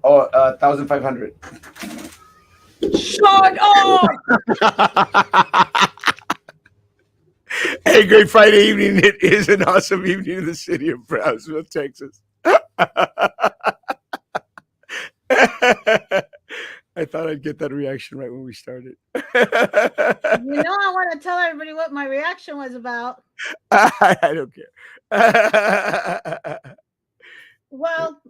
Oh, 1,500. Shut up! Hey, great Friday evening. It is an awesome evening in the city of Brownsville, Texas. I thought I'd get that reaction right when we started. You know, I want to tell everybody what my reaction was about. I don't care. Well,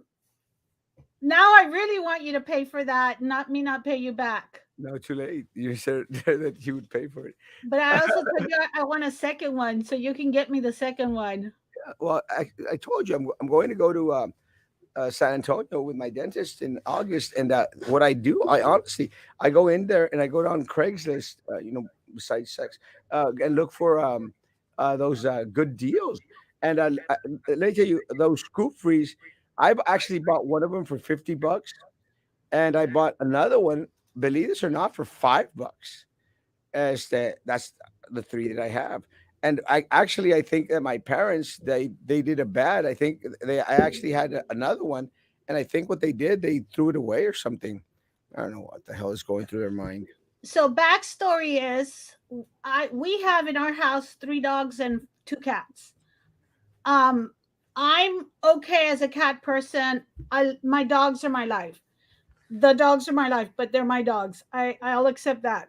now I really want you to pay for that, not me not pay you back. No, too late. You said that you would pay for it. But I also told you I want a second one, so you can get me the second one. Well, I told you I'm going to go to San Antonio with my dentist in August, and what I do, I honestly, I go in there and I go down Craigslist, besides sex, and look for those good deals. And let me tell you, those scoop frees, I've actually bought one of them for $50, and I bought another one, believe this or not, for $5. As that's the three that I have. And I think that my parents they did a bad. I actually had another one, and I think what they did, they threw it away or something. I don't know what the hell is going through their mind. So backstory is, I we have in our house three dogs and two cats. Um, I'm okay as a cat person. I My dogs are my life. The dogs are my life, but they're my dogs. I'll accept that.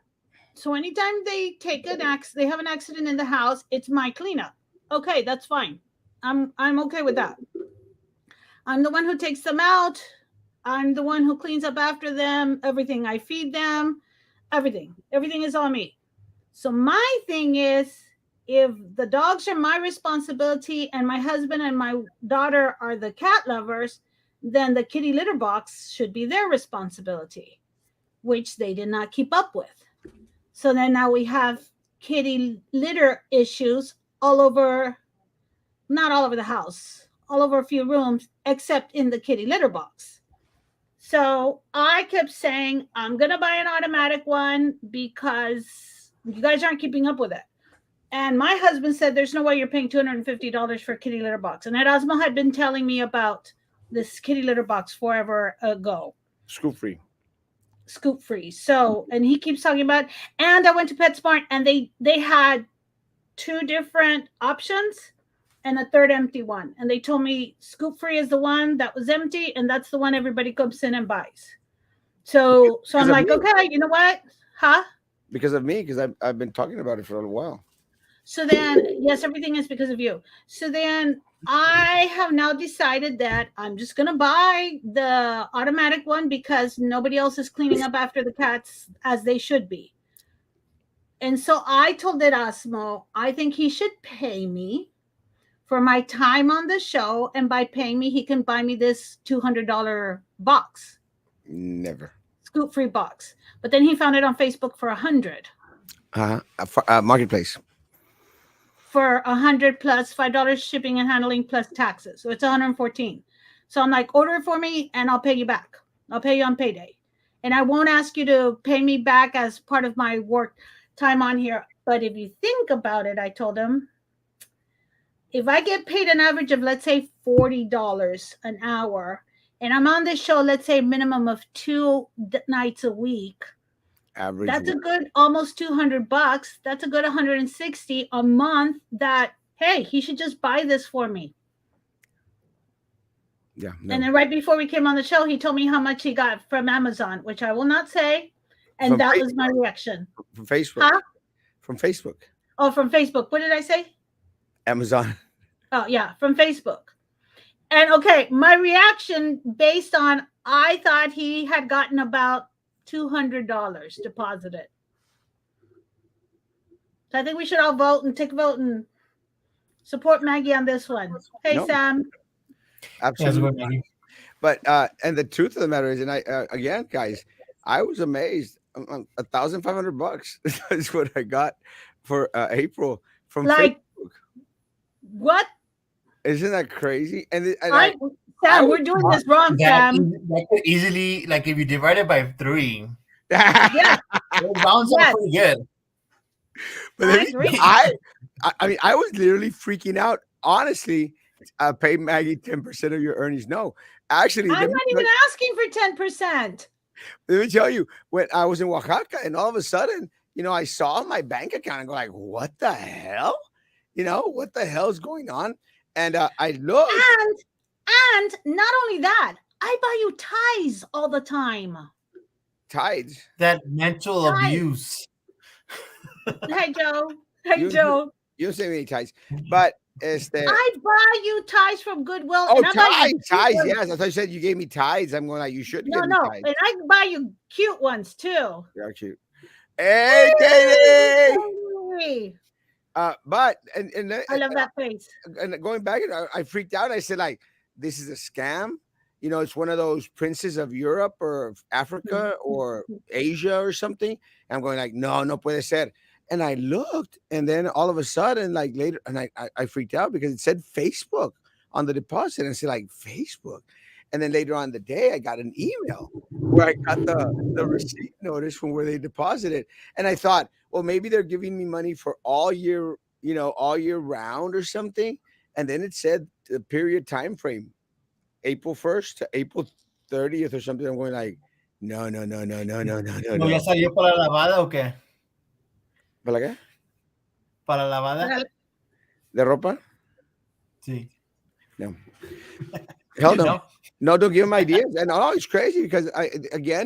So anytime they have an accident in the house, it's my cleanup. Okay, that's fine. I'm okay with that. I'm the one who takes them out. I'm the one who cleans up after them. Everything, I feed them. Everything is on me. So my thing is, if the dogs are my responsibility and my husband and my daughter are the cat lovers, then the kitty litter box should be their responsibility, which they did not keep up with. So then now we have kitty litter issues all over, not all over the house, all over a few rooms, except in the kitty litter box. So I kept saying, I'm going to buy an automatic one because you guys aren't keeping up with it. And my husband said, there's no way you're paying $250 for a kitty litter box. And Erasmo had been telling me about this kitty litter box forever ago, Scoop free. scoop free. So, and he keeps talking about, and I went to PetSmart and they had two different options and a third empty one. And they told me scoop free is the one that was empty, and that's the one everybody comes in and buys. So Because I'm of like, me. okay, you know what? Huh? Because of me. Because I've been talking about it for a little while. So then, yes, everything is because of you. So then I have now decided that I'm just going to buy the automatic one because nobody else is cleaning up after the cats as they should be. And so I told Erasmo, I think he should pay me for my time on the show. And by paying me, he can buy me this $200 box, Never. scoop free box. But then he found it on Facebook for 100, Marketplace. for 100 plus $5 shipping and handling plus taxes. So it's 114. So I'm like, order it for me and I'll pay you back. I'll pay you on payday. And I won't ask you to pay me back as part of my work time on here. But if you think about it, I told him, if I get paid an average of, let's say, $40 an hour, and I'm on this show, let's say, minimum of two nights a week, Average. that's a good almost $200. That's a good 160 a month. That, hey, he should just buy this for me. Yeah. And No. then right before we came on the show, he told me how much he got from Amazon, which I will not say. And From that was my Facebook. reaction. From Facebook. Huh? From Facebook. Oh, from Facebook. What did I say? Amazon. Oh, yeah, from Facebook. And okay, my reaction based on, I thought he had gotten about $200 deposited. So I think we should all vote and take a vote and support Maggie on this one. Hey, No. Sam. Yes, Absolutely. good, Maggie. But and the truth of the matter is, and I again, guys, I was amazed. $1,500 is what I got for April from Like, Facebook. what? Isn't that crazy? And I, I Sam, was we're doing this wrong, That, Sam. that could easily, like, if you divide it by three, Yeah, it bounces out yes, pretty good. but I agree. I mean, I was literally freaking out, honestly. pay Maggie 10% of your earnings. No, actually, I'm not even asking for 10%. let me tell you, when I was in Oaxaca and all of a sudden, I saw my bank account and go like, what the hell? What the hell is going on? And I looked. And not only that, I buy you ties all the time. Tides. That mental abuse. Hey, Joe. Hey, Joe. You don't say any ties, but I buy you ties from Goodwill. Oh, and ties. Yes, I thought you said you gave me ties. I'm going like, you shouldn't give me ties. And I buy you cute ones too. You're cute. Hey, Katie. But and I love that face. And going back, I freaked out. I said like, this is a scam. It's one of those princes of Europe or Africa or Asia or something. And I'm going like, no puede ser. And I looked, and then all of a sudden, like later, and I freaked out because it said Facebook on the deposit, and I said like Facebook. And then later on the day, I got an email where I got the receipt notice from where they deposited, and I thought, well, maybe they're giving me money for all year, all year round or something. And then it said the period time frame, April 1st to April 30th or something. I'm going like, no. ¿No ya salió para la lavada o qué? ¿Para qué? ¿Para lavada? ¿De ropa? Sí. No. Hell no. No, don't give them ideas. And it's crazy because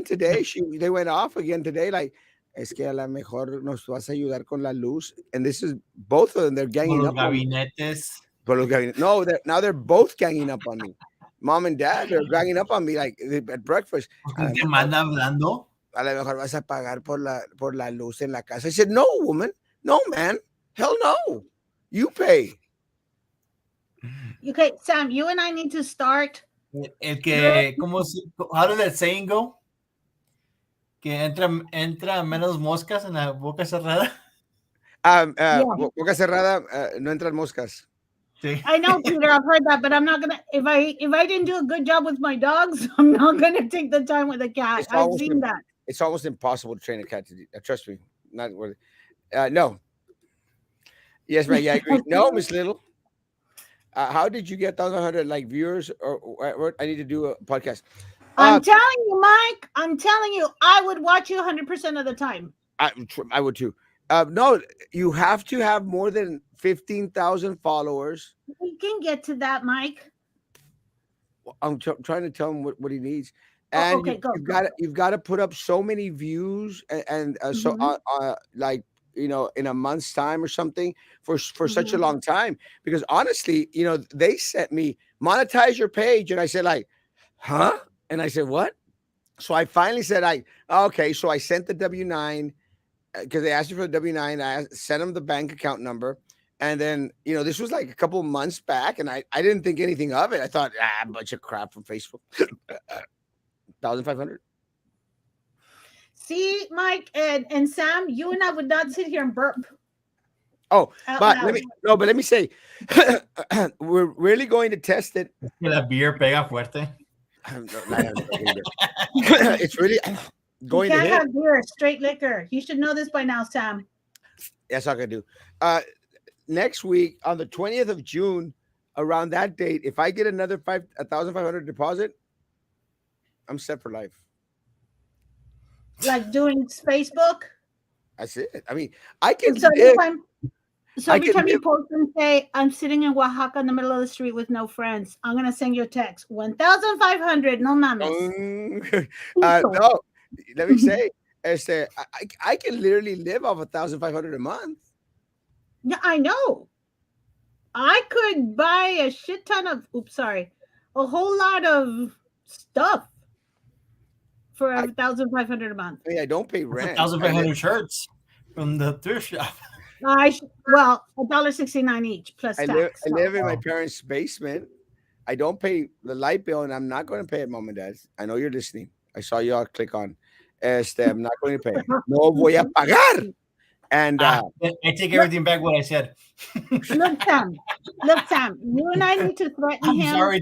today they went off again today. Like, es que a lo mejor nos vas a ayudar con la luz. And this is both of them. They're ganging up on me. No, now they're both ganging up on me. Mom and dad, they're ganging up on me like at breakfast. ¿Te manda hablando? A lo mejor vas a pagar por la luz en la casa. I said, no, woman. No, man. Hell no. You pay. Okay, Sam, you and I need to start. How does that saying go? Que entra menos moscas en la boca cerrada. Boca cerrada, no entran moscas. Sí. I know, Peter, I've heard that, but I'm not gonna. If I didn't do a good job with my dogs, I'm not gonna take the time with a cat. I've seen that. It's almost impossible to train a cat to do. Trust me, not worth it. No. Yes, right. Yeah, I agree. No, Miss Little. How did you get 1,100 like viewers? Or I need to do a podcast. I'm telling you, Mike. I'm telling you, I would watch you 100% of the time. I would too. No, you have to have more than 15,000 followers. We can get to that, Mike. I'm trying to tell him what he needs. And you've got to put up so many views and so like in a month's time or something for such a long time, because honestly, they sent me monetize your page, and I said like, huh? And I said what? So I finally said okay. So I sent the W-9 because they asked me for the W-9. I sent them the bank account number. And then, this was like a couple of months back, and I didn't think anything of it. I thought, a bunch of crap from Facebook. 1,500. See, Mike and Sam, you and I would not sit here and burp. Oh, but let me say, we're really going to test it. La beer pega fuerte. It's really going to hit. You can't have beer, straight liquor. You should know this by now, Sam. That's all I can do. Next week on the 20th of June, around that date, if I get another 1,500 deposit, I'm set for life. Like doing Facebook? That's it. I mean, I can. So every time you post and say, I'm sitting in Oaxaca in the middle of the street with no friends, I'm going to send you a text. 1,500, no mames. No, let me say, I can literally live off 1,500 a month. Yeah, I know. I could buy a shit ton of, a whole lot of stuff for 1,500 a month. I mean, I don't pay rent. 1,500 shirts from the thrift shop. $1.69 each plus tax. I live in my parents' basement. I don't pay the light bill, and I'm not going to pay it, Mom and Dad. I know you're listening. I saw you all click on. I'm not going to pay. No voy a pagar. And I take everything back what I said. Look, Sam, you and I need to threaten him. Sorry.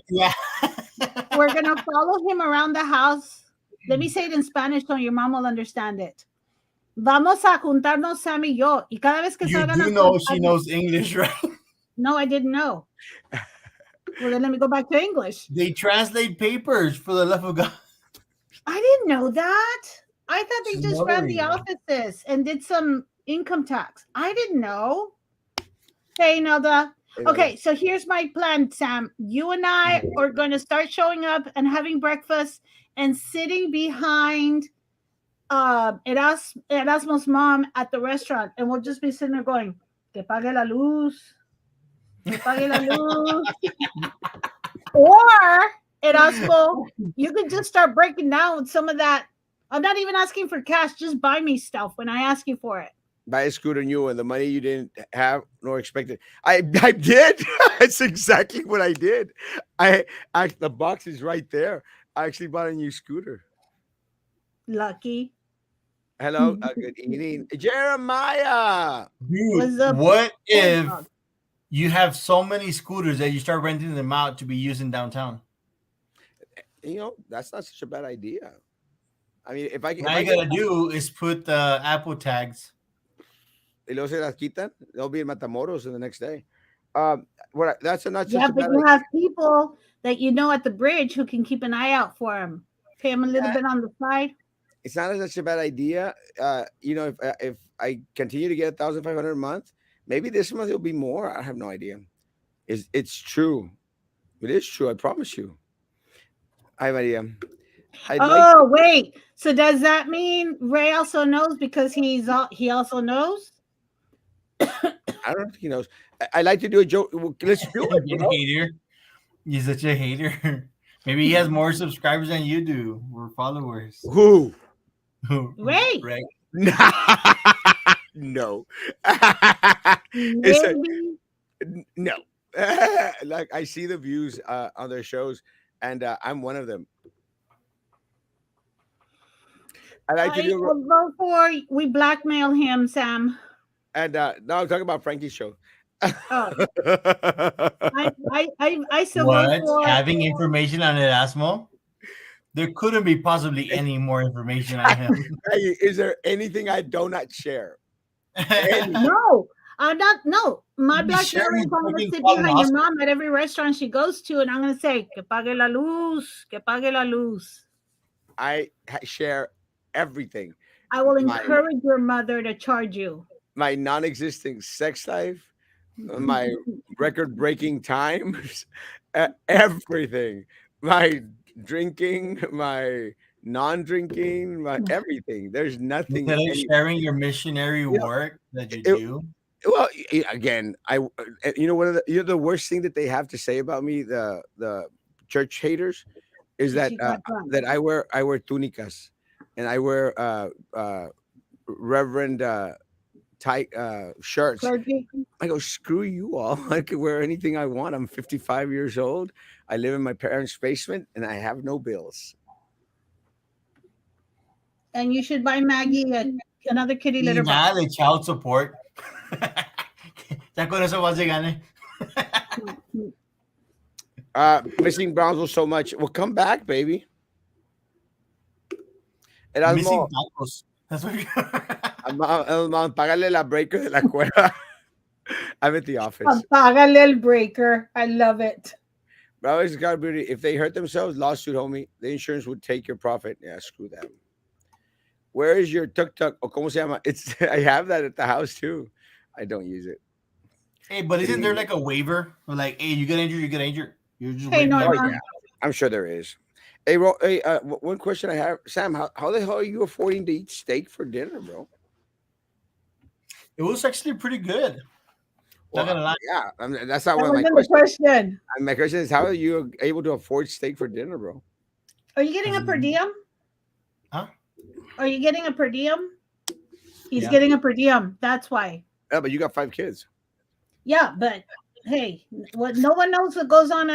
We're going to follow him around the house. Let me say it in Spanish so your mom will understand it. Vamos a juntarnos, Sam y yo. Y cada vez que you do know she knows English, right? No, I didn't know. Well, then let me go back to English. They translate papers for the love of God. I didn't know that. I thought they just ran the Smothering. offices and did some income tax. I didn't know. Hey, Nelda. Okay, so here's my plan, Sam. You and I are going to start showing up and having breakfast and sitting behind Erasmo's mom at the restaurant, and we'll just be sitting there going, "Que pague la luz, que pague la luz." Or Erasmo, you could just start breaking down with some of that. I'm not even asking for cash; just buy me stuff when I ask you for it. Buy a scooter new and the money you didn't have nor expected. I did. That's exactly what I did. I the box is right there. I actually bought a new scooter. Lucky. Hello, good evening, Jeremiah. Dude, What's up? what if you have so many scooters that you start renting them out to be used in downtown? You know that's not such a bad idea. I mean, if I can, All you gotta do is put the Apple tags. y luego se las quitan, they'll be in Matamoros in the next day. That's not such Yeah, a but bad you idea. have people that you know at the bridge who can keep an eye out for them. Pay them a little bit on the side. It's not such a bad idea. You know, if I continue to get 1,500 a month, maybe this month it'll be more. I have no idea. It's true. It is true. I promise you. I have idea. Oh, wait. So does that mean Ray also knows because he also knows? I don't think he knows. I like to do a joke. Well, let's do it. You're a hater. You're such a hater. Maybe he has more subscribers than you do, or followers. Who? Ray. Right. No. Maybe. No. Like I see the views on their shows, and I'm one of them. I like to do. Before we blackmail him, Sam. And now I'm talking about Frankie's show. Oh. I still What? vote for Having information on Erasmo? There couldn't be possibly any more information on him. Hey, is there anything I do not share? No, I'm not. No, my You blackmail share is his I'm gonna fucking sit behind your colonoscopy. mom at every restaurant she goes to, and I'm gonna say, "Que pague la luz, que pague la luz." I share everything. I will encourage your mother to charge you. My non-existent sex life, my record-breaking times, everything. My drinking, my non-drinking, my everything. There's nothing. Instead of sharing your missionary work that you do. Well, again, you know, one of the worst thing that they have to say about me, the church haters, is that that I wear tunicas and I wear reverend tight shirts. Clergy. I go, screw you all. I could wear anything I want. I'm 55 years old. I live in my parents' basement and I have no bills. And you should buy Maggie another kitty litter box. Nada de child support. Ya con eso vas a ganar. Missing Brownsville so much. Well, come back, baby. Missing tacos. That's what Págale la breaker de la cueva. I'm at the office. Págale el breaker. I love it. Bro, it's got beauty. If they hurt themselves, lawsuit, homie. The insurance would take your profit. Yeah, screw that. Where is your tuk-tuk? O como se llama? It's I have that at the house too. I don't use it. Hey, but isn't there like a waiver? Or like, hey, you get injured, you get injured. You're just Hey, waiting. no, Yeah. I'm sure there is. Hey, one question I have, Sam. How the hell are you affording to eat steak for dinner, bro? It was actually pretty good. Well, Not gonna lie. yeah, I mean, that's not That one of my wasn't the questions. question. My question is, how are you able to afford steak for dinner, bro? Are you getting a per diem? Huh? Are you getting a per diem? He's Yeah. getting a per diem. That's why. Yeah, but you got 5 kids. Yeah, but hey, what no one knows what goes on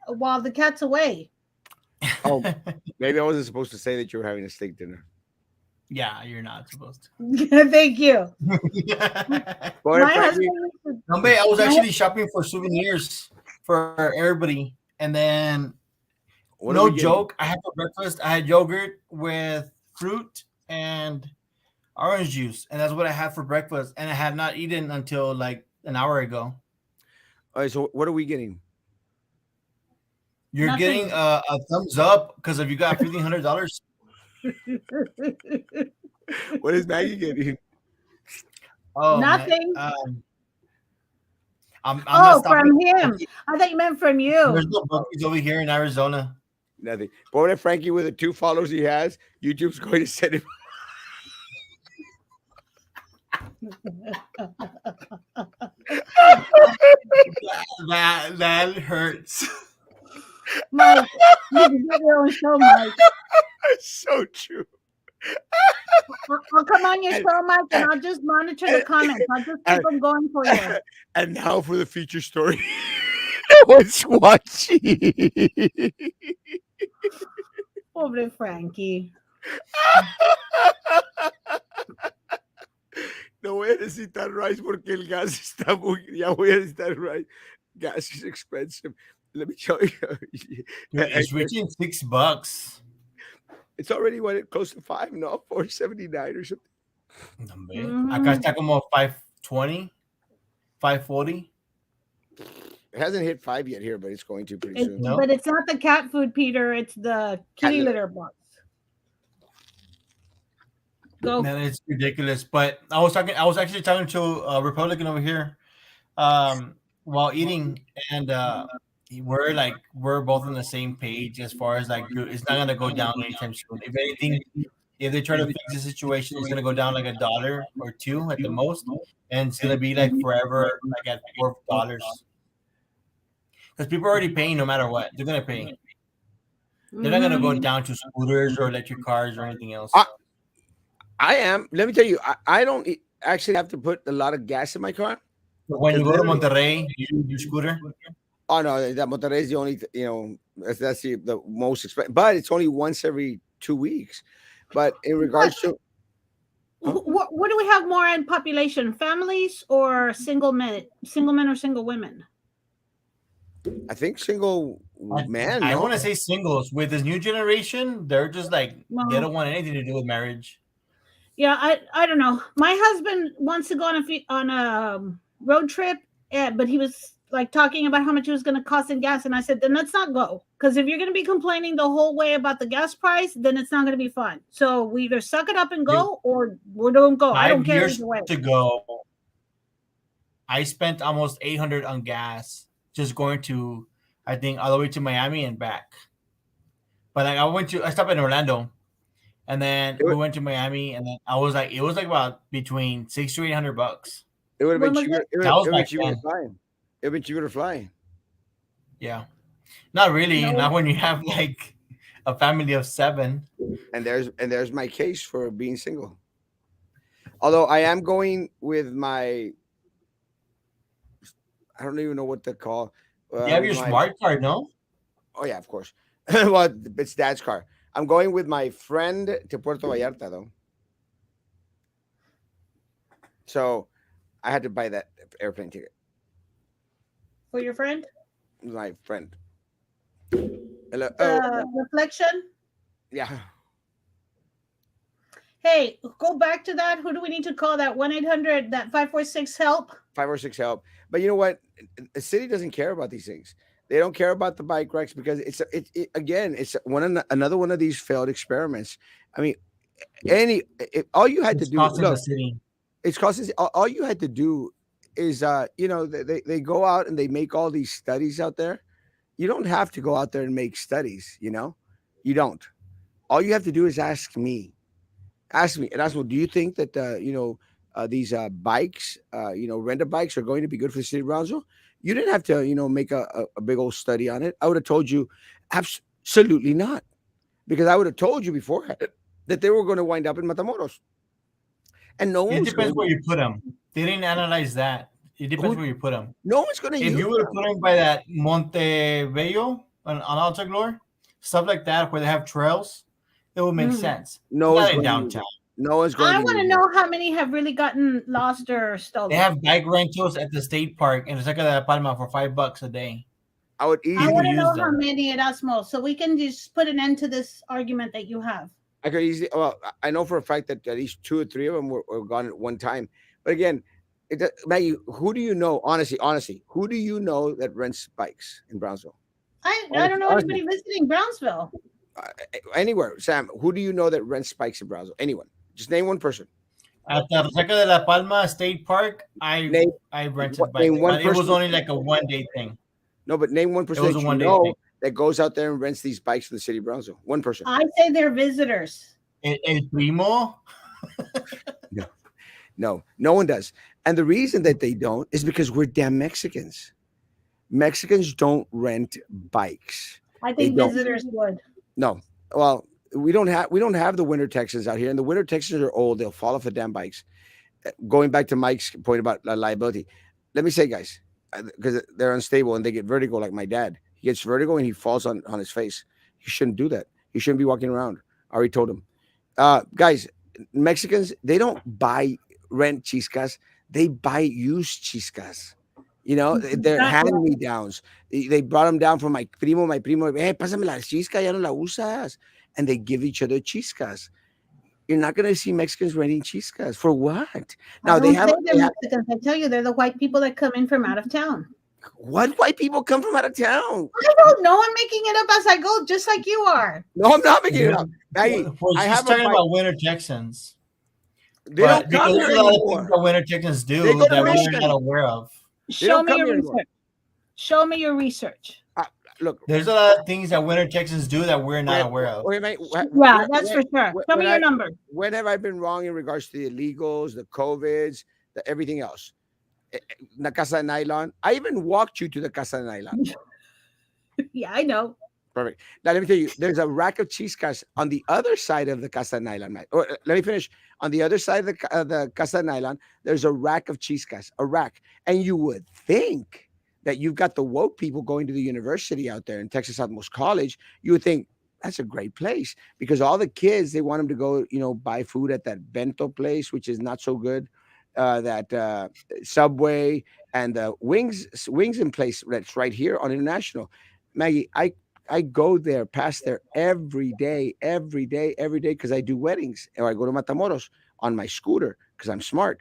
while the cat's away. Oh, maybe I wasn't supposed to say that you were having a steak dinner. Yeah, you're not supposed Thank you. to. Boy, My Frankie, husband, I was actually shopping for souvenirs for everybody, and then what are no we getting? joke, I had for breakfast. I had yogurt with fruit and orange juice, and that's what I had for breakfast. And I had not eaten until like an hour ago. All right, so what are we getting? You're getting Nothing. a thumbs up because if you got $1,500. What is Maggie getting? Oh man, Nothing. I'm not Oh, stopping. from him. I thought you meant from There's you. no bookies over here in Arizona. Nothing. Poor Frankie, with the 2 followers he has, YouTube's going to send him. That hurts. Mike, you can get your own show, Mike. It's so true. I'll come on your And, show, Mike, and and, I'll just monitor the comments. I'll just keep them going for you. and now for the feature story. I was watching. Pobre Frankie. No voy a necesitar rice porque el gas está muy. Ya voy a necesitar rice. Gas is expensive. Let me tell you. Dude, it's reaching $6. It's already close to 5, no? 4.79 or something. Acá está como 520, 540. It hasn't hit 5 yet here, but it's going to pretty soon. No. But it's not the cat food, Peter. It's the kitty litter box. Go. Man, it's ridiculous. But I was actually talking to a Republican over here while eating, and we're both on the same page as far as like, dude, it's not gonna go down anytime soon. If anything, if they try to fix the situation, it's gonna go down like $1 or $2 at the most, and it's gonna be like forever, like at $4. Because people are already paying no matter what. They're gonna pay. They're not gonna go down to scooters or electric cars or anything else. I am. Let me tell you, I don't actually have to put a lot of gas in my car. When you go to Monterrey, you use your scooter. Oh no, that Monterrey is the only, that's the most expensive, but it's only once every 2 weeks. But in regards to What do we have more in population? Families or single men or single women? I think single man. I no? want to say singles. With this new generation, they're just like they don't want anything to do with marriage. Yeah, I don't know. My husband wants to go on a road trip, but he was like talking about how much it was going to cost in gas, and I said, then let's not go, because if you're going to be complaining the whole way about the gas price, then it's not going to be fun. So we either suck it up and go, or we don't go. I don't care either way. To go, I spent almost $800 on gas just going to, I think, all the way to Miami and back. But like I stopped in Orlando. And then we went to Miami, and then it was like about between $600 to $800. It would have been cheaper. It would have been cheaper to fly. It would have been cheaper to fly. Yeah, not really. No. Not when you have like a family of 7. And there's my case for being single. Although I am going with my, I don't even know what to call. You have your smart card, no? Oh yeah, of course. Well, it's Dad's car. I'm going with my friend to Puerto Vallarta, though. So I had to buy that airplane ticket. For your friend? My friend. Reflection? Yeah. Hey, go back to that. Who do we need to call? That 1-800, that 546-HELP? 546-HELP. But you know what? The city doesn't care about these things. They don't care about the bike wrecks because it's another one of these failed experiments. I mean, all you had to do, look, it's costing. All you had to do is, they go out and they make all these studies out there. You don't have to go out there and make studies. You don't. All you have to do is ask me. Erasmo, do you think that these bikes, rental bikes, are going to be good for the city of Brownsville? You didn't have to, make a big old study on it. I would have told you absolutely not, because I would have told you beforehand that they were going to wind up in Matamoros. And no one. It depends where you put them. They didn't analyze that. It depends where you put them. No one's going to use them. If you would have put them by that Montebello on Alta Gloria, stuff like that, where they have trails, it would make sense. No one's in downtown. No one's going. I want to know how many have really gotten lost or stolen. They have bike rentals at the state park in Seca de Palma for $5 a day. I want to know how many at Erasmo, so we can just put an end to this argument that you have. I could easily. Well, I know for a fact that at least 2 or 3 of them were gone at one time. But again, Maggie, who do you know? Honestly, who do you know that rents bikes in Brownsville? I don't know Honestly, anybody visiting Brownsville. uh, anywhere. Sam, who do you know that rents bikes in Brazil? Anyone? Just name one person. At the Resaca de la Palma State Park, Name I rented bikes, name one but it was person. only like a 1 day thing. No, but name one It person was a that you 1 day thing. know that goes out there and rents these bikes in the city of Brownsville. One person. I say they're visitors. El Primo. No, no one does. And the reason that they don't is because we're damn Mexicans. Mexicans don't rent bikes. I They think don't. visitors would. No. Well, we don't have the winter Texans out here, and the winter Texans are old. They'll fall off the damn bikes. Going back to Mike's point about liability, let me say, guys, because they're unstable and they get vertigo, like my dad. He gets vertigo and he falls on his face. You shouldn't do that. You shouldn't be walking around. I already told him. Guys, Mexicans, they don't rent chiscas. They buy used chiscas. They're Exactly. hand-me-downs. They brought them down from my primo. My primo, hey, pásame la chisca, ya no la usas. And they give each other chiscas. You're not going to see Mexicans renting chiscas. For what? Now, I they don't have, say they they're have Mexicans. I tell you, they're the white people that come in from out of town. what white people come from out of town? I don't know. I'm making it up as I go, just like you are. No, I'm not making it up. Maggie, Well, I she's have a talking bike. about winter Texans. They But don't come because here there's a lot of things anymore. that winter Texans They do go to that we're Michigan. not aware of. Show don't me come your here anymore. research. Show me your research. Look, There's a lot of things that winter Texans do that we're not aware of. wait, mate, Yeah, that's for sure. Show me when your number. when have I been wrong in regards to the illegals, the COVIDs, everything else? The Casa de Nylon. I even walked you to the Casa de Nylon. Yeah, I know. Perfect. Now let me tell you, there's a rack of chiscas on the other side of the Casa de Nylon, man. Let me finish. On the other side of the Casa de Nylon, there's a rack of chiscas, a rack, and you would think that you've got the woke people going to the university out there in Texas Southmost College. You would think that's a great place because all the kids they want them to go, buy food at that bento place, which is not so good. That Subway and the wings in place that's right here on International. Maggie, I go there, past there every day, because I do weddings or I go to Matamoros on my scooter because I'm smart.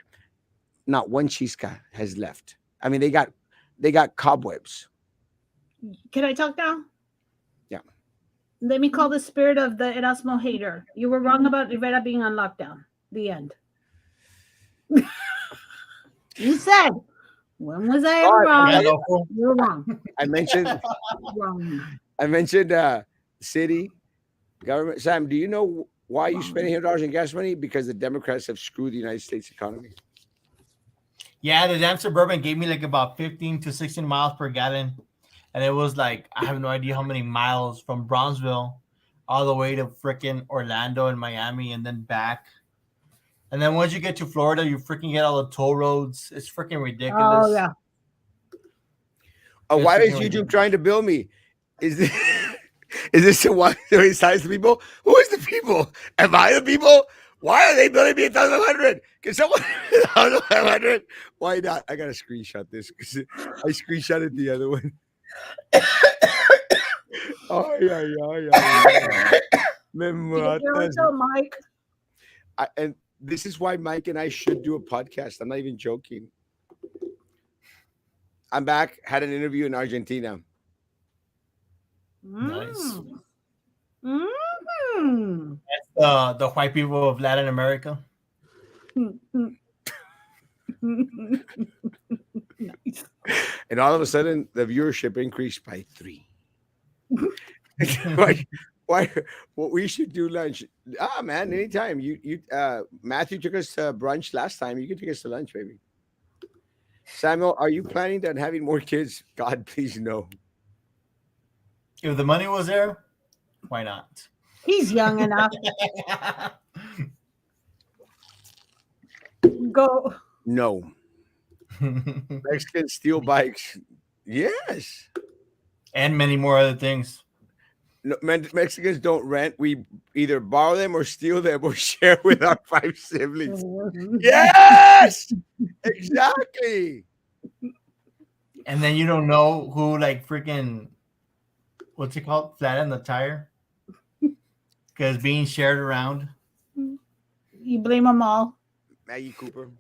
Not one chisca has left. I mean, they got cobwebs. Can I talk now? Yeah. Let me call the spirit of the Erasmo hater. You were wrong about Rivera being on lockdown. The end. You said, when was I ever wrong? You're wrong. I mentioned Wrong. I mentioned city government. Sam, do you know why you spend $100 in gas money? Because the Democrats have screwed the United States economy. Yeah, the damn Suburban gave me like about 15 to 16 miles per gallon. And it was like, I have no idea how many miles from Brownsville all the way to freaking Orlando and Miami and then back. And then once you get to Florida, you freaking get all the toll roads. It's freaking ridiculous. Oh, yeah. Why is YouTube trying to bill me? Is this why they size the people? Who is the people? Am I the people? Why are they billing me 1,500? Can someone 1,500? Why not? I gotta screenshot this because I screenshotted the other one. Oh yeah. Me matas. Mike. And this is why Mike and I should do a podcast. I'm not even joking. I'm back. Had an interview in Argentina. Nice. Mm. The white people of Latin America. Nice. And all of a sudden, the viewership increased by 3. Why? What we should do lunch? Man, anytime. You Matthew took us to brunch last time. You can take us to lunch, baby. Samuel, are you planning on having more kids? God, please no. If the money was there, why not? He's young enough. Go. No. Mexicans steal bikes. Yes. And many more other things. No, Mexicans don't rent. We either borrow them or steal them or share with our 5 siblings. Yes, exactly. And then you don't know who, like, freaking, what's it called? Flatten the tire? Because being shared around. You blame them all. Maggie Cooper.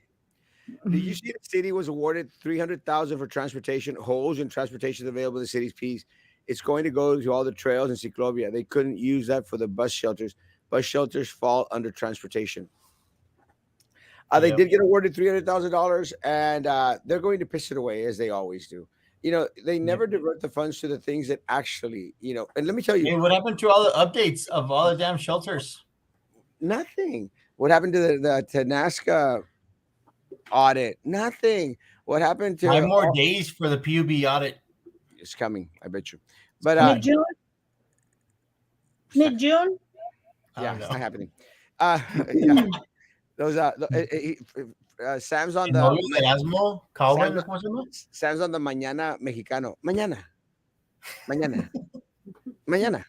Did you see the city was awarded $300,000 for transportation holes and transportation available in the city's piece? It's going to go to all the trails in Ciclovia. They couldn't use that for the bus shelters. Bus shelters fall under transportation. They Yep. did get awarded $300,000, and they're going to piss it away as they always do. They Yep. never divert the funds to the things that actually. And let me tell you, Hey, what happened to all the updates of all the damn shelters? nothing. What happened to the NASCA audit? Nothing. What happened to 5 more days for the PUB audit. it's coming, I bet you. But coming. Mid June. Mid June. I yeah, don't it's know. not happening. Yeah, those Sam's on El novio the de Erasmo, Calvin, Sam's, ¿cómo se llama? Sam's on the mañana mexicano. Mañana, mañana.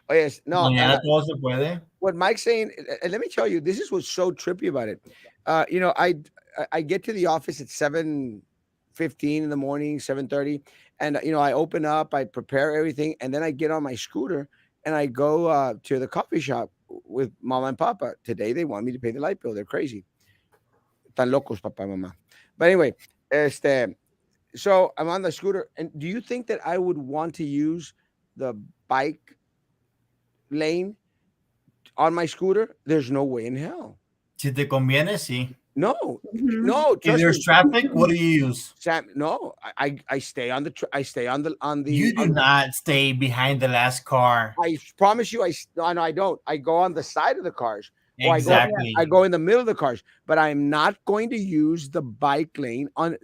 Oh yes, no. Mañana todo se puede. What Mike's saying, and let me tell you, this is what's so trippy about it. I get to the office at 7:15 in the morning, 7:30, and I open up, I prepare everything, and then I get on my scooter and I go to the coffee shop with mama and papa. Today they want me to pay the light bill. They're crazy. Tan locos, papa, mama. But anyway, so I'm on the scooter, and do you think that I would want to use the bike lane on my scooter? There's no way in hell. Si te conviene, sí. No, Mhm. no. If Trust there's me, traffic, what do you use? Sam. No, I stay on the I stay on the You do not stay behind the last car. I promise you, no, I don't. I go on the side of the cars, or Exactly. I go in the middle of the cars. But I'm not going to use the bike lane on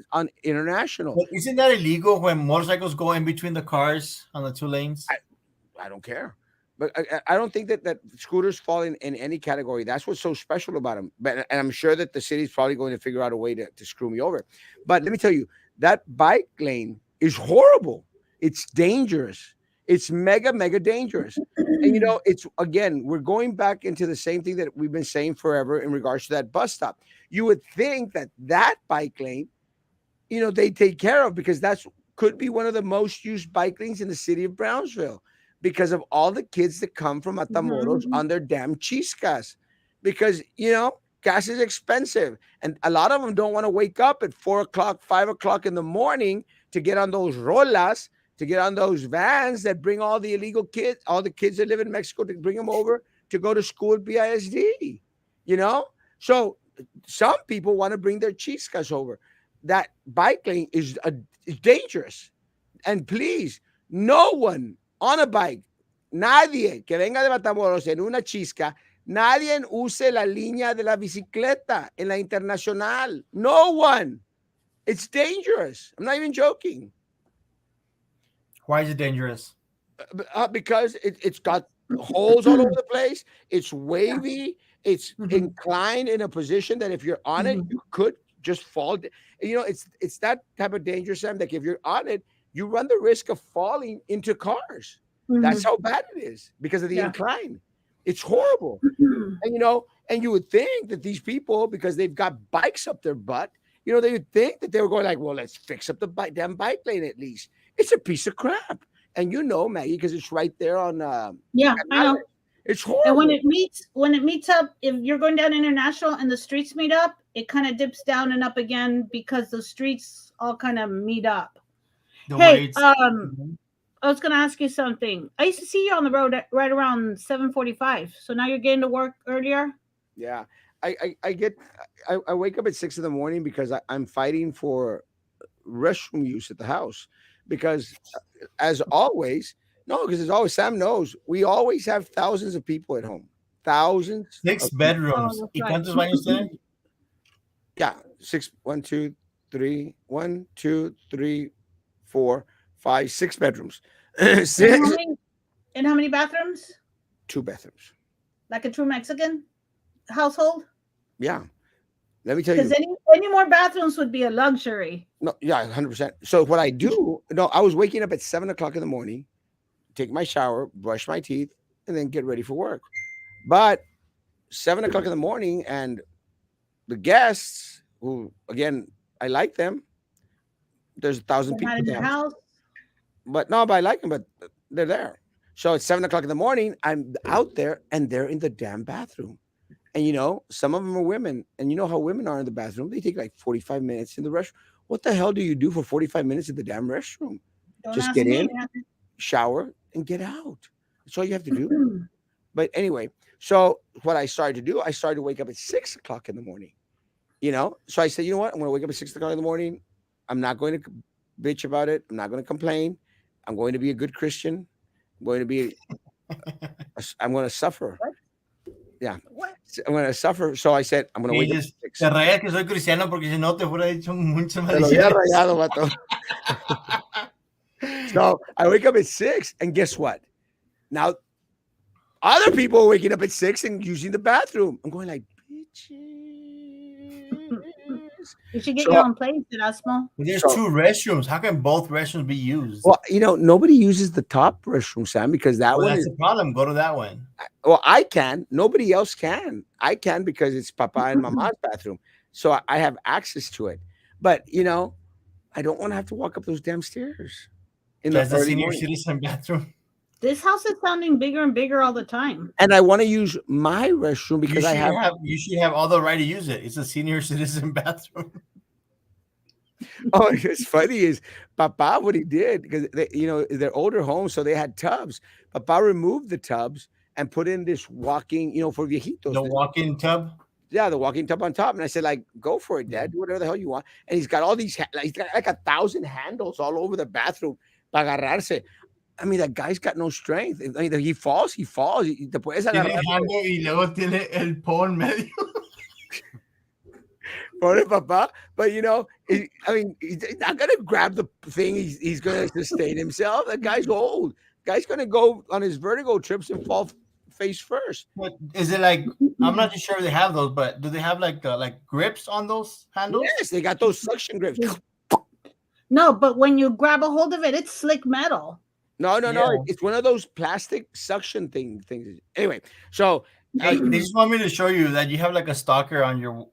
international. But isn't that illegal when motorcycles go in between the cars on the two lanes? I don't care. But I don't think that scooters fall in any category. That's what's so special about them. But and I'm sure that the city's probably going to figure out a way to screw me over. But let me tell you, that bike lane is horrible. It's dangerous. It's mega, mega dangerous. And it's again, we're going back into the same thing that we've been saying forever in regards to that bus stop. You would think that bike lane, they take care of, because that's could be one of the most used bike lanes in the city of Brownsville, because of all the kids that come from Matamoros on their damn chiscas. Because, gas is expensive. And a lot of them don't want to wake up at 4 o'clock, 5 o'clock in the morning to get on those rolas, to get on those vans that bring all the illegal kids, all the kids that live in Mexico, to bring them over to go to school at BISD. So some people want to bring their chiscas over. That bike lane is dangerous. And please, no one on a bike, nadie que venga de Matamoros en una chisca, nadie use la línea de la bicicleta en la internacional. No one. It's dangerous. I'm not even joking. Why is it dangerous? Because it's got holes all over the place. It's wavy. It's inclined in a position that if you're on it, you could just fall. It's that type of danger, Sam, that if you're on it, you run the risk of falling into cars. That's how bad it is because of the incline. It's horrible. And you would think that these people, because they've got bikes up their butt, they would think that they were going like, well, let's fix up the damn bike lane at least. It's a piece of crap. And Maggie, because it's right there on I know. It's horrible. And when it meets up, if you're going down International and the streets meet up, it kind of dips down and up again because the streets all kind of meet up. I was going to ask you something. I used to see you on the road right around 7:45. So now you're getting to work earlier? Yeah. I wake up at 6 in the morning because I'm fighting for restroom use at the house. Because as always, Sam knows, we always have thousands of people at home. Thousands. 6 bedrooms. ¿Y cuántos baños tienen? Yeah. 6, 1, 2, 3, 1, 2, 3, 4, 5, 6 bedrooms. 6. And how many bathrooms? 2 bathrooms. Like a true Mexican household? Yeah. Let me tell you. Because any more bathrooms would be a luxury. No, yeah, 100%. So what I do, I was waking up at 7 o'clock in the morning, take my shower, brush my teeth, and then get ready for work. But 7 o'clock in the morning, and the guests, who, again, I like them. There's 1,000 people in your house. But I like them, but they're there. So it's 7 o'clock in the morning, I'm out there, and they're in the damn bathroom. And, some of them are women. And you know how women are in the bathroom? They take like 45 minutes in the restroom. What the hell do you do for 45 minutes in the damn restroom? Don't Just ask get me. in. shower, and get out. That's all you have to do. But anyway, so what I started to do, I started to wake up at 6 o'clock in the morning. So I said, you know what? I'm going to wake up at 6 o'clock in the morning. I'm not going to bitch about it. I'm not going to complain. I'm going to be a good Christian. I'm going to be. I'm going to suffer. What? Yeah, What? I'm going to suffer. So I said, I'm going to Y wake up dices, at 6. te rayas que soy cristiano porque si no te fuera dicho muchas Te lo hubiera maldiciones. rayado, vato. So I wake up at 6, and guess what? Now, other people are waking up at 6 and using the bathroom. I'm going like, bitches. You should get So- your own place, Erasmo. There's So- 2 restrooms. How can both restrooms be used? Well, nobody uses the top restroom, Sam, because that Well, one that's is. the problem. Go to that one. Well, I can. Nobody else can. I can because it's Papa and Mama's bathroom, so I have access to it. But I don't want to have to walk up those damn stairs in the That's the early senior morning. citizen bathroom. This house is sounding bigger and bigger all the time. And I want to use my restroom because I have. You should have all the right to use it. It's a senior citizen bathroom. Oh, it's funny is Papa what he did because they're older homes, so they had tubs. Papa removed the tubs and put in this walking, for viejitos. The walk-in tub. Yeah, the walking tub on top. And I said, like, go for it, Dad. Do whatever the hell you want. And he's got all these, he's got like 1,000 handles all over the bathroom para agarrarse. I mean, that guy's got no strength. I mean, he falls. Te puedes Tiene agarrar. el handle y luego tiene el po en medio. Pobre Papa. But, he's not going to grab the thing. He's going to sustain himself. That guy's old. Guy's going to go on his vertigo trips and fall face first. But is it like, I'm not too sure if they have those, but do they have like grips on those handles? Yes, they got those suction grips. No, but when you grab a hold of it, it's slick metal. No. Yeah. It's one of those plastic suction things. Anyway, so Hey, they just want me to show you that you have like a stalker on your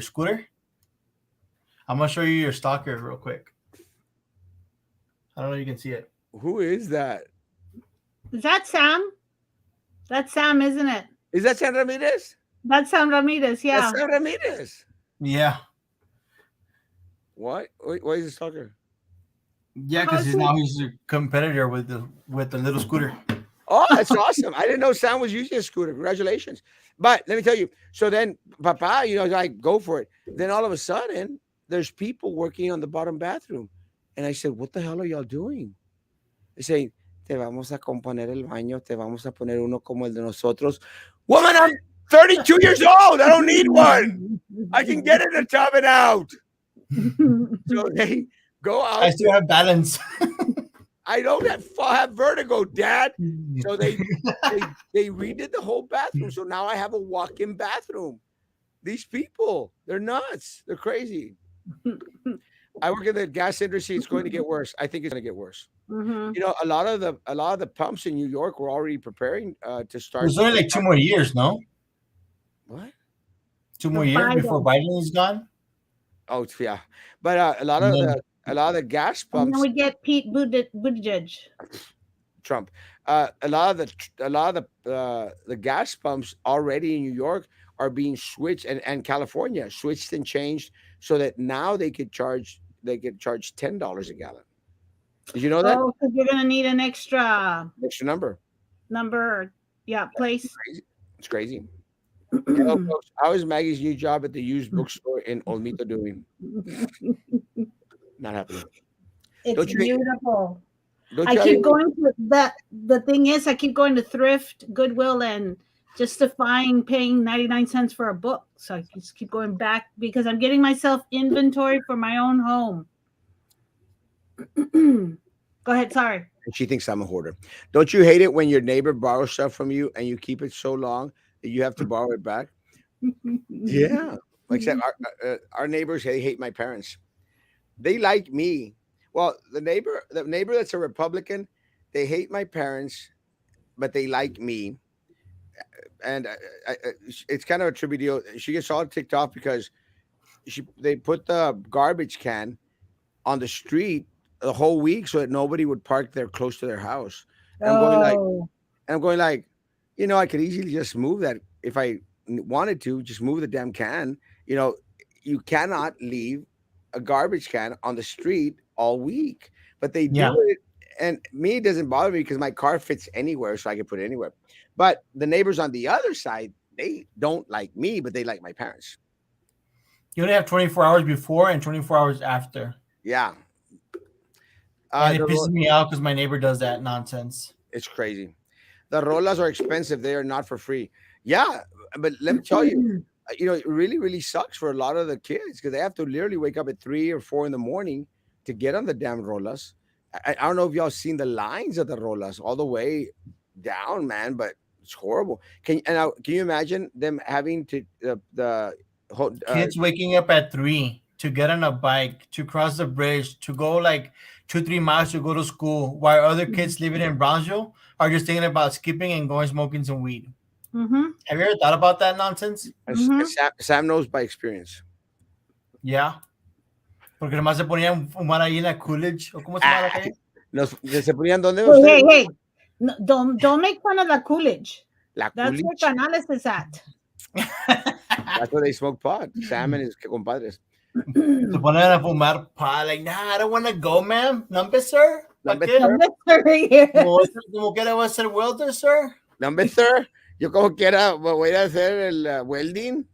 scooter. I'm gonna show you your stalker real quick. I don't know if you can see it. who is that? Is that Sam? That's Sam, isn't it? Is that San Ramirez? That's Sam Ramirez, yeah. That's San Ramirez. Yeah, What? Why is he stalker? yeah, because How's he's a competitor with the little scooter. Oh, that's awesome. I didn't know Sam was using a scooter. Congratulations. But let me tell you, so then Papa, like, go for it. Then all of a sudden, there's people working on the bottom bathroom. And I said, what the hell are y'all doing? They say, te vamos a componer el baño, te vamos a poner uno como el de nosotros. Woman, I'm 32 years old. I don't need one. I can get in the tub and out. So they go out. I still have balance. I don't have vertigo, Dad. So they redid the whole bathroom. So now I have a walk-in bathroom. These people, they're nuts. They're crazy. I work in the gas industry. It's going to get worse. I think it's going to get worse. Mhm. A lot of the pumps in New York were already preparing to start. There's only like 2 more years, no? What? 2 more The years Biden. before Biden is gone. Oh, yeah. But a lot of the gas And then pumps. we get Pete Buttigieg. Trump. A lot of the gas pumps already in New York are being switched, and California switched and changed so that now they could charge $10 a gallon. Did you know that? Oh, because you're gonna need an extra Extra number. place. It's crazy. Hello, folks. How is Maggie's new job at the used bookstore in Olmito doing? Not happening. It's Don't you- beautiful. Don't I you keep have- going to that. The thing is, I keep going to Thrift, Goodwill, and justifying paying 99 cents for a book. So I just keep going back because I'm getting myself inventory for my own home. Go ahead. Sorry. And she thinks I'm a hoarder. Don't you hate it when your neighbor borrows stuff from you and you keep it so long that you have to borrow it back? Yeah. Except our neighbors, they hate my parents. They like me. Well, the neighbor that's a Republican, they hate my parents, but they like me. And it's kind of a tribute deal. She gets all ticked off because they put the garbage can on the street the whole week so that nobody would park there close to their house. And I'm going like, I could easily just move that if I wanted to, just move the damn can. You cannot leave a garbage can on the street all week, but they do Yeah. it. and me, it doesn't bother me because my car fits anywhere, so I can put it anywhere. But the neighbors on the other side, they don't like me, but they like my parents. You only have 24 hours before and 24 hours after. Yeah. And it The pisses me off because my neighbor does that nonsense. It's crazy. The rolas are expensive. They are not for free. Yeah, but let me tell you, it really, really sucks for a lot of the kids because they have to literally wake up at 3 or 4 in the morning to get on the damn rolas. I don't know if y'all seen the lines of the rolas all the way down, man, but it's horrible. Can you imagine them having to Kids waking up at 3 to get on a bike, to cross the bridge, to go like 2-3 miles to go to school, while other kids living in Brownsville are just thinking about skipping and going smoking some weed. Mm-hmm. Have you ever thought about that nonsense? Sam knows by experience. Yeah. Porque nomás se ponían fumar ahí en la Coolidge. ¿O cómo se llama la calle? ¿Se ponían dónde Hey, ustedes? hey. No, don't make fun of the Coolidge. La That's where Coolidge. Canales is at. That's where they smoke pot. Sam and his compadres. Se ponen a fumar pot. Like, nah, I don't want to go, ma'am. Number, sir? Number, ¿Para qué? Sir. Como quiera voy a ser welder, sir. Number, sir. Yo como quiera voy a hacer el welding.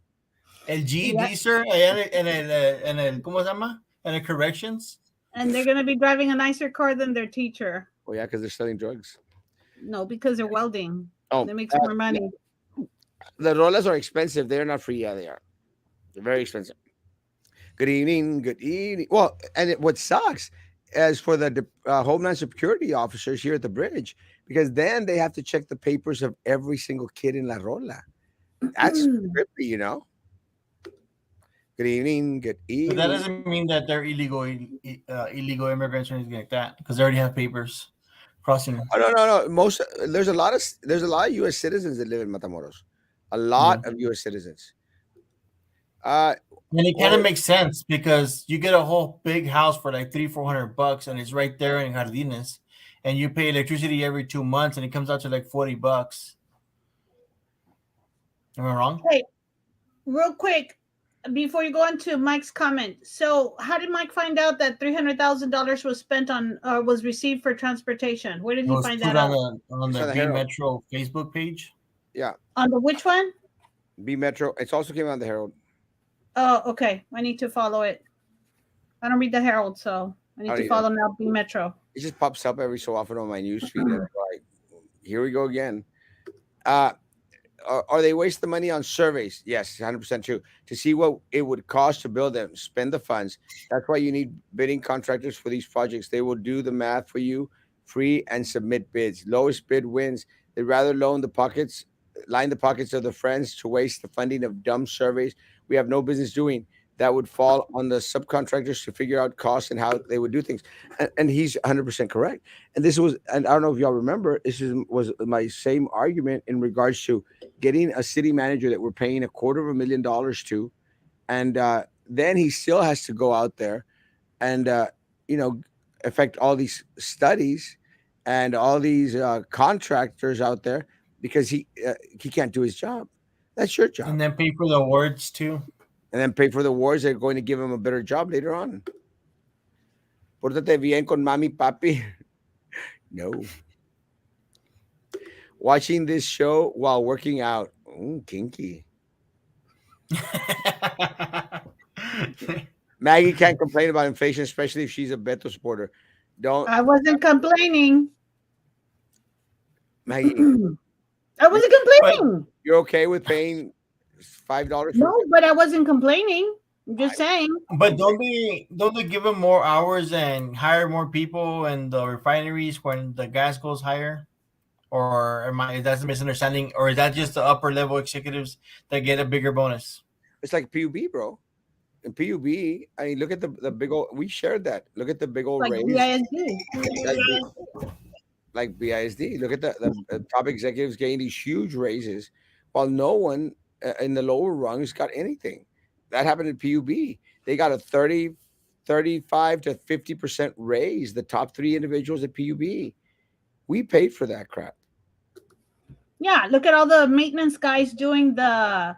El GED, sir. Allá en el, ¿cómo se llama? En el corrections. And they're going to be driving a nicer car than their teacher. Oh, yeah, because they're selling drugs. No, because they're welding. Oh, they make more money. The rollers are expensive. They're not free. Yeah, they are. They're very expensive. Good evening. Good evening. Well, and what sucks is for the Homeland Security officers here at the bridge, because then they have to check the papers of every single kid in La Rola. That's trippy, you know. Good evening. Good evening. But that doesn't mean that they're illegal immigrants or anything like that, because they already have papers crossing. Oh, no. There's a lot of U.S. citizens that live in Matamoros. A lot of U.S. citizens. And it kind of makes sense because you get a whole big house for like $300-$400, and it's right there in Jardines, and you pay electricity every 2 months, and it comes out to like $40. Am I wrong? Hey, real quick, before you go on to Mike's comment, so how did Mike find out that $300,000 was spent on was received for transportation? Where did he find that out? On the B Metro Facebook page. Yeah. On the which one? B Metro. It's also came on the Herald. Oh, okay. I need to follow it. I don't read the Herald, so I need to follow now B Metro. It just pops up every so often on my newsfeed. And like, here we go again. Are they wasting the money on surveys? Yes, 100% true. To see what it would cost to build them, spend the funds. That's why you need bidding contractors for these projects. They will do the math for you free and submit bids. Lowest bid wins. They'd rather line the pockets of the friends to waste the funding of dumb surveys we have no business doing. That would fall on the subcontractors to figure out costs and how they would do things. And he's 100% correct. And I don't know if y'all remember, was my same argument in regards to getting a city manager that we're paying $250,000 to. And then he still has to go out there and, affect all these studies and all these contractors out there because he can't do his job. That's your job. And then pay for the awards too. And then pay for the awards that are going to give him a better job later on. Pórtate bien con mami, papi. No. Watching this show while working out. Kinky. Maggie can't complain about inflation, especially if she's a Beto supporter. I wasn't complaining. Maggie. I wasn't complaining. You're okay with paying $5? No, but I wasn't complaining. I'm just saying. But don't they give them more hours and hire more people in the refineries when the gas goes higher? Or is that a misunderstanding? Or is that just the upper level executives that get a bigger bonus? It's like PUB, bro. In PUB, I mean, look at the big old. We shared that. Look at the big old raise. Like BISD. Look at the top executives getting these huge raises, while no one in the lower rungs got anything. That happened at PUB. They got a 35 to 50% raise. The top 3 individuals at PUB. We paid for that crap. Yeah, look at all the maintenance guys doing the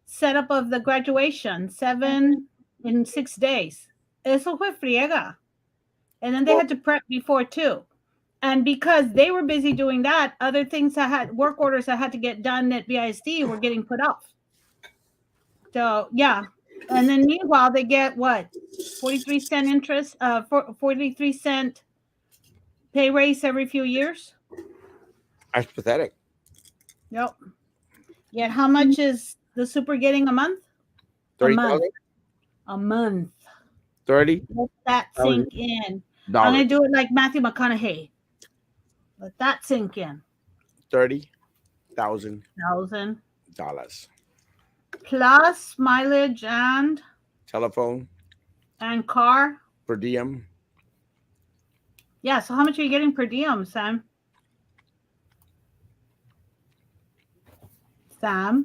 setup of the graduation, 7 in 6 days. Eso fue friega. And then they had to prep before too. And because they were busy doing that, other things that had work orders that had to get done at BISD were getting put off. So yeah. And then meanwhile they get what? 43-cent interest, 43-cent pay raise every few years. That's pathetic. Yep. Yet how much is the super getting a month? 30,000? A month. 30? Let that sink in. I'm Dollars. gonna do it like Matthew McConaughey. Let that sink in. $30,000 plus mileage and telephone car per diem. Yeah. So how much are you getting per diem, Sam? No,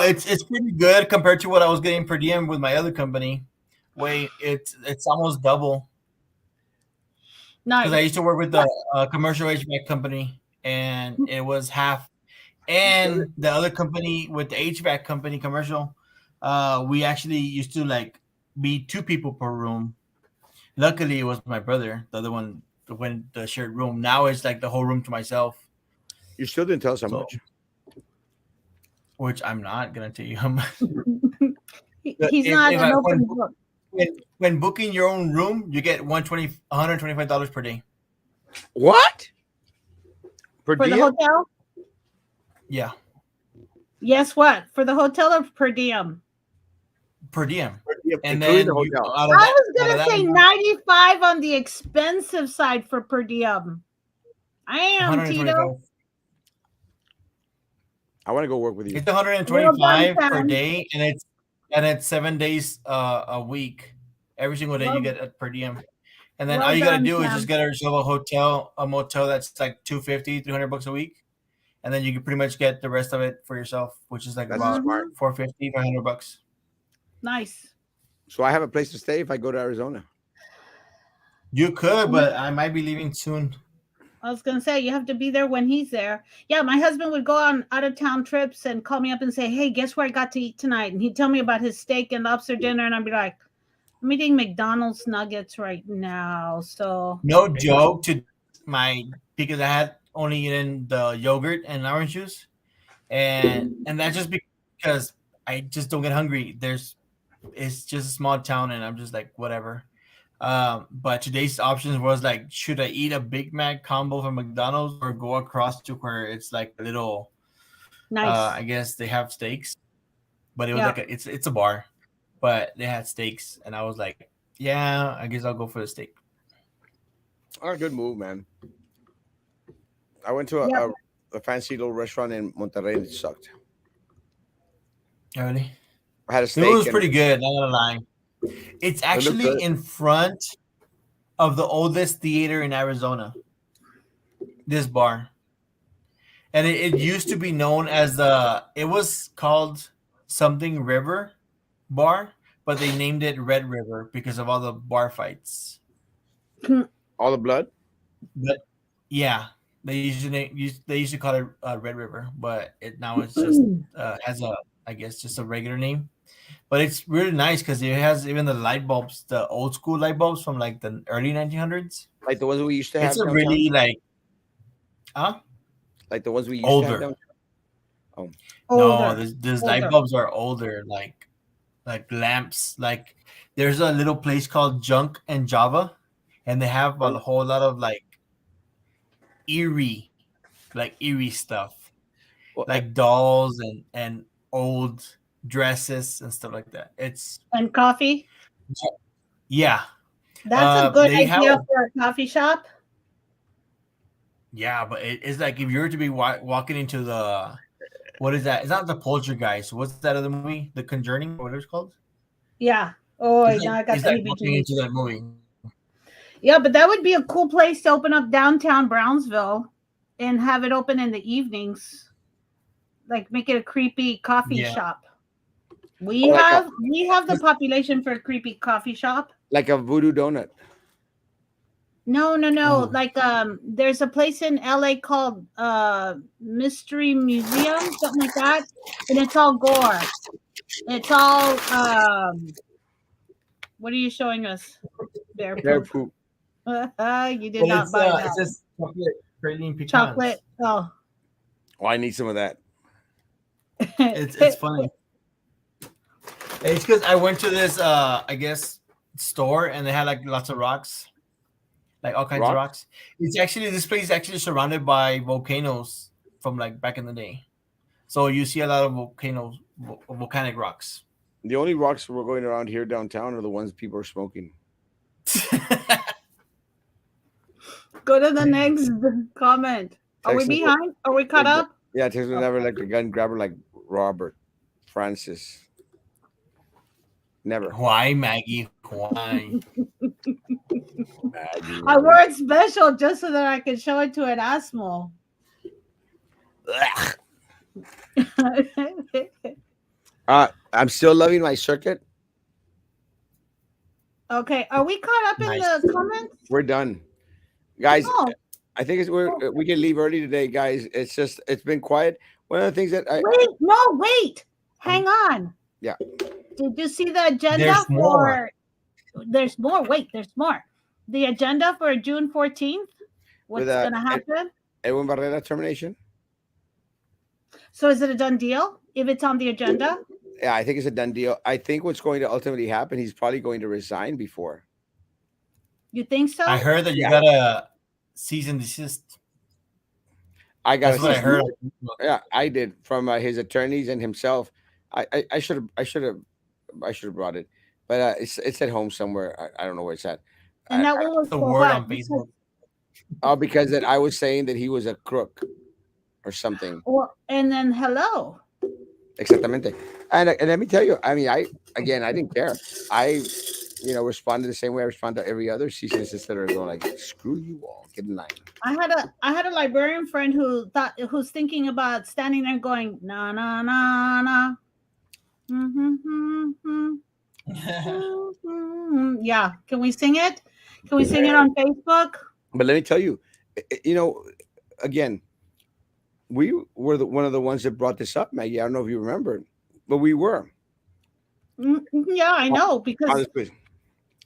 it's pretty good compared to what I was getting per diem with my other company. Wait, it's almost double. Nice. Because I used to work with the commercial HVAC company, and it was half. And the other company with the HVAC company commercial, we actually used to like be 2 people per room. Luckily, it was my brother, the other one, when the shared room. Now it's like the whole room to myself. You still didn't tell us how much. Which I'm not gonna tell you how much. He's not an open book. When booking your own room, you get $125 per day. What? For the hotel? Yeah. Yes, what? For the hotel or per diem? Per diem. And then then I was gonna say 95 on the expensive side for per diem. I am, Tito. I want to go work with you. It's 125 per day, and it's 7 days a week. Every single day you get a per diem. And then all you gotta do is just get yourself a motel that's like $250, $300 a week. And then you can pretty much get the rest of it for yourself, which is like about $450, $500. Nice. So I have a place to stay if I go to Arizona. You could, but I might be leaving soon. I was gonna say you have to be there when he's there. Yeah, my husband would go on out of town trips and call me up and say, "Hey, guess where I got to eat tonight?" And he'd tell me about his steak and lobster dinner, and I'd be like, "I'm eating McDonald's nuggets right now." So no joke because I had only eaten the yogurt and orange juice, and that's just because I just don't get hungry. It's just a small town, and I'm just like whatever. But today's options was like, should I eat a Big Mac combo from McDonald's or go across to where it's like a little nice? I guess they have steaks, but it was like it's a bar, but they had steaks, and I was like, yeah, I guess I'll go for the steak. Oh, good move, man. I went to a fancy little restaurant in Monterrey and it sucked. Really? I had a steak. It was pretty good, not gonna lie. It's actually in front of the oldest theater in Arizona. This bar. And it used to be known as it was called something River Bar, but they named it Red River because of all the bar fights. All the blood? But yeah, they used to call it Red River, but now it's just has I guess just a regular name. But it's really nice because it has even the light bulbs, the old school light bulbs from like the early 1900s. Like the ones we used to have. It's a really like, like the ones we used to have downtown? Oh, no, these light bulbs are older, like lamps. Like there's a little place called Junk and Java, and they have a whole lot of like eerie stuff, like dolls and old dresses and stuff like that. And coffee. Yeah, that's a good idea for a coffee shop. Yeah, but it's like if you were to be walking into the, what is that? It's not the Poltergeist. What's that other movie? The Conjuring, what it's called? Yeah. Oh, I got that. Walking into that movie. Yeah, but that would be a cool place to open up downtown Brownsville and have it open in the evenings. Like make it a creepy coffee shop. We have the population for a creepy coffee shop. Like a voodoo donut. No. Oh. Like there's a place in LA called Mystery Museum, something like that. And it's all gore. It's all What are you showing us? Bear Bear poop. poop. You did not buy It that. says chocolate praline pecans. Chocolate. Oh. Oh, I need some of that. It's funny. It's because I went to this I guess store and they had like lots of rocks, like all kinds of rocks. This place is actually surrounded by volcanoes from like back in the day, so you see a lot of volcanic rocks. The only rocks we're going around here downtown are the ones people are smoking. Go to the next comment. Are we Texas- behind? Are we caught up? Yeah, Texas would never like a gun grabber like Robert Francis. Never. Why, Maggie? Why? Maggie. I wore it special just so that I could show it to Erasmo. I'm still loving my circuit. Okay, are we caught up in the comments? We're done, guys. Oh. I think we can leave early today, guys. It's been quiet. One of the things that Wait, hang on. Yeah. Did you see the agenda There's more. There's more. Wait, there's more. The agenda for June 14th. What's going to happen? Edwin Barrera termination. So is it a done deal if it's on the agenda? Yeah, I think it's a done deal. I think what's going to ultimately happen, he's probably going to resign before. You think so? I heard that you got a cease and desist. That's what I heard. Yeah, I did from his attorneys and himself. I should have brought it, but it's at home somewhere. I don't know where it's at. And that one was the for word what? on Facebook. Oh, because that I was saying that he was a crook or something. And then hello. Exactamente. And let me tell you, I mean, I didn't care. I responded the same way I respond to every other cease and desist letter. Go like, screw you all, get in line. I had a librarian friend who's thinking about standing there going na na na na. Yeah, can we sing it? Can we sing it on Facebook? But let me tell you, again, we were one of the ones that brought this up, Maggie. I don't know if you remember, but we were. Yeah, I know, because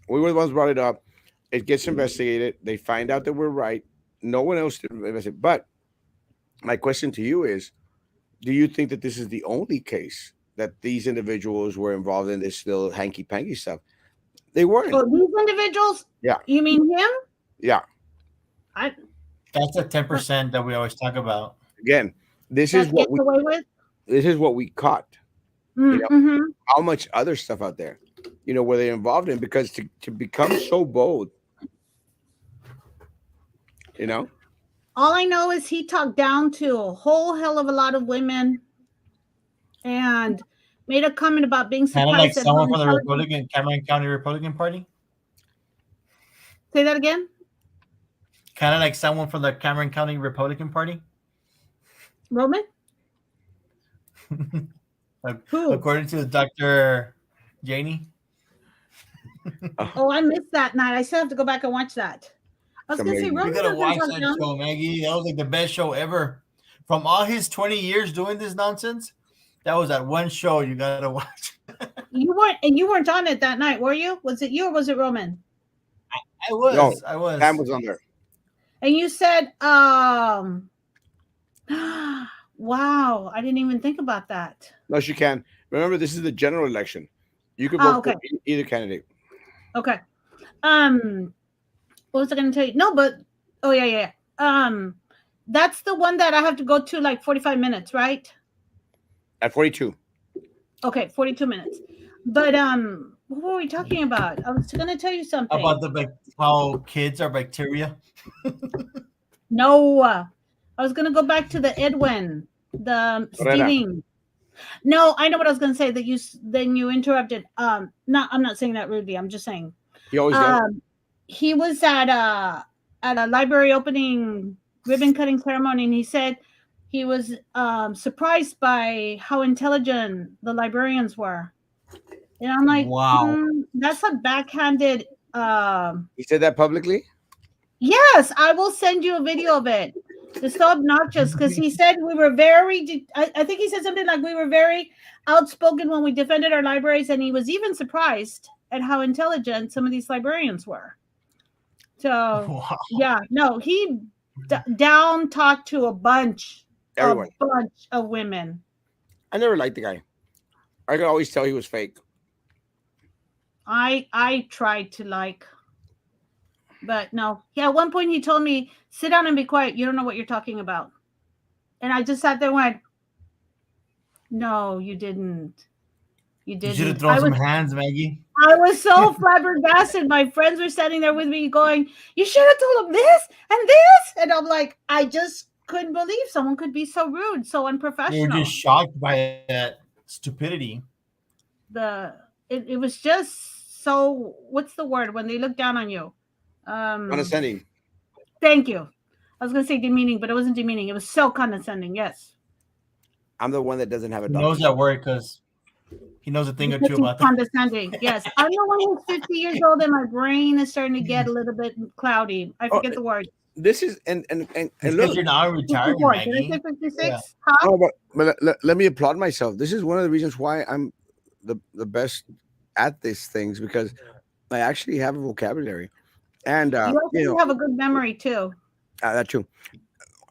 we were the ones who brought it up. It gets investigated. They find out that we're right. No one else did investigate. But my question to you is, do you think that this is the only case that these individuals were involved in this little hanky-panky stuff? They weren't. Oh, these individuals? Yeah. You mean him? Yeah. That's the 10% that we always talk about. Again, this is what we caught. How much other stuff out there, were they involved in? Because to become so bold, all I know is he talked down to a whole hell of a lot of women and made a comment about being surprised. Kind of like someone from the Cameron County Republican Party. Say that again. Kind of like someone from the Cameron County Republican Party. Roman? Who? According to Dr. Janie. Oh, I missed that night. I still have to go back and watch that. I was going to say, Roman, you gotta watch that show, Maggie. That was like the best show ever. From all his 20 years doing this nonsense, that was that one show you gotta watch. You weren't on it that night, were you? Was it you or was it Roman? I was. No, I was. Pam was on there. And you said, wow, I didn't even think about that. No, she can. Remember, this is the general election. You can vote for either candidate. Okay. What was I going to tell you? No, but yeah. That's the one that I have to go to like 45 minutes, right? At 42. Okay, 42 minutes. But what were we talking about? I was going to tell you something about how kids are bacteria. No, I was going to go back to the Edwin, the stealing. No, I know what I was going to say. That you interrupted. I'm not saying that rudely. I'm just saying. He always does. He was at a library opening ribbon cutting ceremony, and he said he was surprised by how intelligent the librarians were. And I'm like, wow, that's a backhanded. He said that publicly? Yes, I will send you a video of it. It's so obnoxious because he said we were very, I think he said something like we were very outspoken when we defended our libraries, and he was even surprised at how intelligent some of these librarians were. So Wow. yeah, no, he down talked to Everyone. a bunch of women. I never liked the guy. I could always tell he was fake. I tried to like, but no. Yeah, at one point he told me, "Sit down and be quiet. You don't know what you're talking about." And I just sat there and went, "No, you didn't. You You should have didn't." thrown some hands, Maggie. I was so flabbergasted. My friends were standing there with me going, "You should have told him this and this." And I'm like, I just couldn't believe someone could be so rude, so You were unprofessional. just shocked by that stupidity. It was just so, what's the word when they look down on you? Condescending. Thank you. I was gonna say demeaning, but it wasn't demeaning. It was so condescending. Yes. I'm the one that doesn't have a He knows doctorate. that word because he knows a thing or Because two he's about that. condescending. Yes. I'm the one who's 50 years old and my brain is starting to get a little bit cloudy. I Oh, forget the word. this is and It's look. because you're now retired, 54. Did I Maggie. say 56? Yeah. Huh? Oh, but let me applaud myself. This is one of the reasons why I'm the best at these things because I actually have a vocabulary, and You also have a good memory too. that too.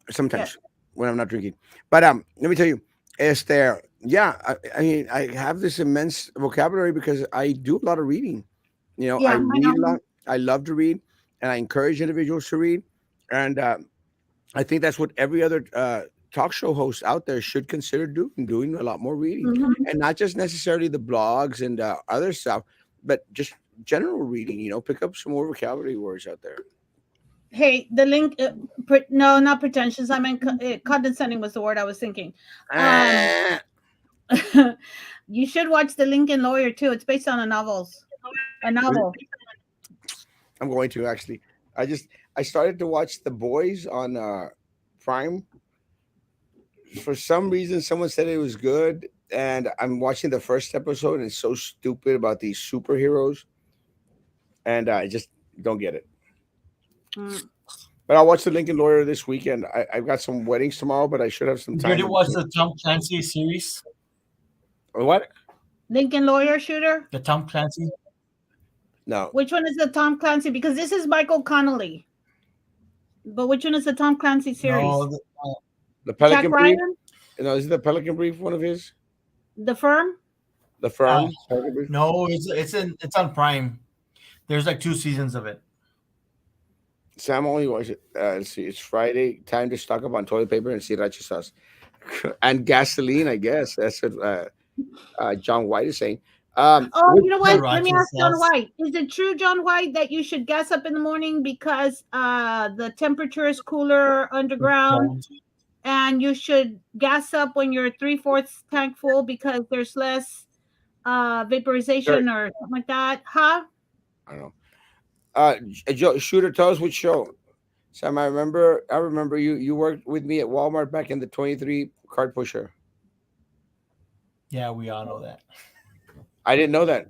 Sometimes Yes. when I'm not drinking, but let me tell you, it's there. Yeah, I mean, I have this immense vocabulary because I do a lot of reading. I Yeah, I read a know. lot. I love to read, and I encourage individuals to read. And I think that's what every other talk show host out there should consider doing a lot more reading, Mhm. and not just necessarily the blogs and other stuff, but just general reading. Pick up some more vocabulary words out there. Hey, the link. No, not pretentious. I meant condescending was the word I was thinking. Um, Ah, you should watch the Lincoln Lawyer too. It's based on a novel. I'm going to actually. I started to watch The Boys on Prime. For some reason, someone said it was good, and I'm watching the first episode, and it's so stupid about these superheroes, and I just don't get it. Mm. But I'll watch the Lincoln Lawyer this weekend. I've got some weddings tomorrow, but I should have some Did you already time. watch the Tom Clancy series? What? Lincoln Lawyer shooter. The Tom Clancy? No, Which one is the Tom Clancy? Because this is Michael Connolly. But which one is the Tom Clancy series? No, the Jack Pelican Brief. Ryan, Is the Pelican Brief one of his? The Firm. The Firm. uh, Pelican Brief? no, it's on Prime. There's like 2 seasons of it. Sam only watched it. Let's see. It's Friday. Time to stock up on toilet paper and sriracha sauce and gasoline. I guess that's what John White is saying. Oh, Which you know show- what? Let me Sriracha ask John sauce. White. Is it true, John White, that you should gas up in the morning because the temperature is cooler underground, and you should gas up when you're 3/4 tank full because there's less vaporization or something like that? Huh? I don't know. Joe, Shooter, tell us which show. Sam, I remember you. You worked with me at Walmart back in the 23 card pusher. Yeah, we all know that. I didn't know that.